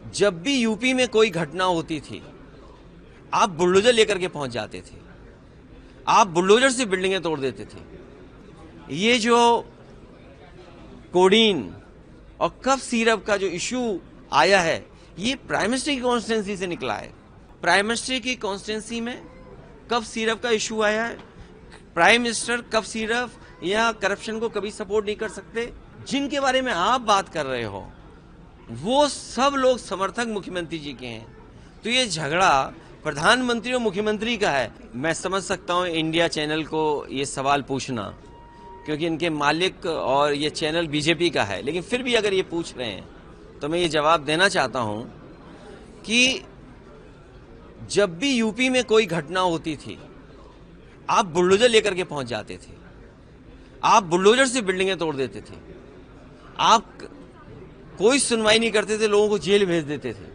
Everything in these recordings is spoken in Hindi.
जब भी यूपी में कोई घटना होती थी, आप बुलडोजर लेकर के पहुंच जाते थे। आप बुलडोजर से बिल्डिंगें तोड़ देते थे। ये जो कोडीन और कफ सिरप का जो इशू आया है, ये प्राइम मिनिस्टर की कॉन्स्टिट्यूंसी से निकला है। प्राइम मिनिस्टर की कॉन्स्टिट्यूंसी में कफ सिरप का इशू आया है। प्राइम मिनिस्टर कफ सिरप या करप्शन को कभी सपोर्ट नहीं कर सकते। जिनके बारे में आप बात कर रहे हो, वो सब लोग समर्थक मुख्यमंत्री जी के हैं। तो ये झगड़ा प्रधानमंत्री और मुख्यमंत्री का है। मैं समझ सकता हूं इंडिया चैनल को ये सवाल पूछना, क्योंकि इनके मालिक और ये चैनल बीजेपी का है। लेकिन फिर भी अगर ये पूछ रहे हैं तो मैं ये जवाब देना चाहता हूं कि जब भी यूपी में कोई घटना होती थी, आप बुलडोजर लेकर के पहुंच जाते थे। आप बुलडोजर से बिल्डिंगें तोड़ देते थे। आप कोई सुनवाई नहीं करते थे, लोगों को जेल भेज देते थे।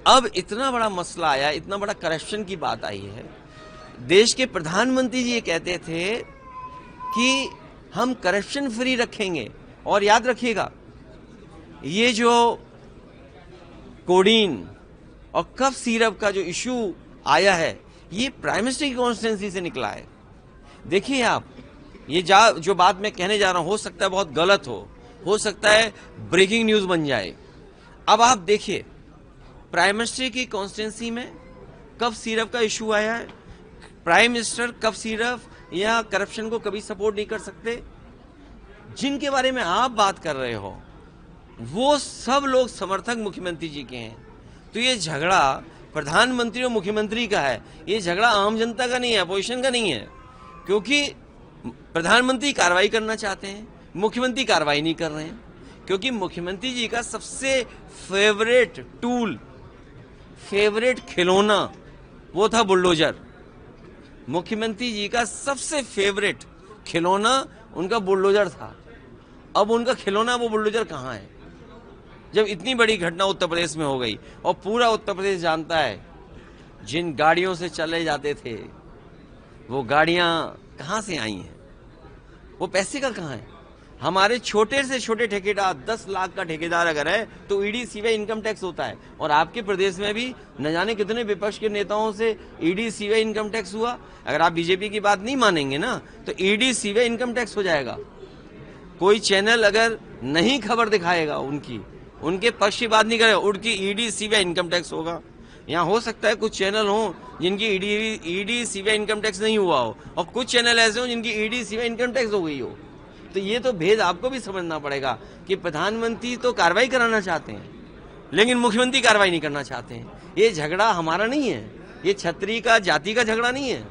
अब इतना बड़ा मसला आया, इतना बड़ा करप्शन की बात आई है। देश के प्रधानमंत्री जी ये कहते थे कि हम करप्शन फ्री रखेंगे। और याद रखिएगा, ये जो कोडीन और कफ सिरप का जो इशू आया है, ये प्राइम मिनिस्टर की कॉन्स्टिट्यूंसी से निकला है। देखिए आप, ये जो बात मैं कहने जा रहा हूं, हो सकता है बहुत गलत हो सकता है ब्रेकिंग न्यूज बन जाए। अब आप देखिए, प्राइम मिनिस्टर की कॉन्स्टिट्यूंसी में कफ सिरप का इशू आया है। प्राइम मिनिस्टर कफ सिरप या करप्शन को कभी सपोर्ट नहीं कर सकते। जिनके बारे में आप बात कर रहे हो, वो सब लोग समर्थक मुख्यमंत्री जी के हैं। तो ये झगड़ा प्रधानमंत्री और मुख्यमंत्री का है। ये झगड़ा आम जनता का नहीं है, अपोजिशन का नहीं है। क्योंकि प्रधानमंत्री कार्रवाई करना चाहते हैं, मुख्यमंत्री कार्रवाई नहीं कर रहे हैं। क्योंकि मुख्यमंत्री जी का सबसे फेवरेट टूल, फेवरेट खिलौना, वो था बुलडोजर। मुख्यमंत्री जी का सबसे फेवरेट खिलौना उनका बुलडोजर था। अब उनका खिलौना वो बुलडोजर कहां है? जब इतनी बड़ी घटना उत्तर प्रदेश में हो गई, और पूरा उत्तर प्रदेश जानता है, जिन गाड़ियों से चले जाते थे, वो गाड़ियां कहां से आई हैं? वो पैसे का कहां है? हमारे छोटे से छोटे ठेकेदार, 10 लाख का ठेकेदार अगर है तो ईडी सीबीआई इनकम टैक्स होता है। और आपके प्रदेश में भी न जाने कितने विपक्ष के नेताओं से ईडी सीबीआई इनकम टैक्स हुआ। अगर आप बीजेपी की बात नहीं मानेंगे ना, तो ईडी सीबीआई इनकम टैक्स हो जाएगा। कोई चैनल अगर नहीं खबर दिखाएगा, उनके पक्ष की बात नहीं करेगा, उनकी ईडी सीबीआई इनकम टैक्स होगा। यहाँ हो सकता है कुछ चैनल हो जिनकी ईडी सीबीआई इनकम टैक्स नहीं हुआ हो, और कुछ चैनल ऐसे हो जिनकी ईडी सीबीआई इनकम टैक्स हो गई हो। तो ये तो भेद आपको भी समझना पड़ेगा कि प्रधानमंत्री तो कार्रवाई कराना चाहते हैं, लेकिन मुख्यमंत्री कार्रवाई नहीं करना चाहते हैं। ये झगड़ा हमारा नहीं है, ये छत्री का, जाति का झगड़ा नहीं है।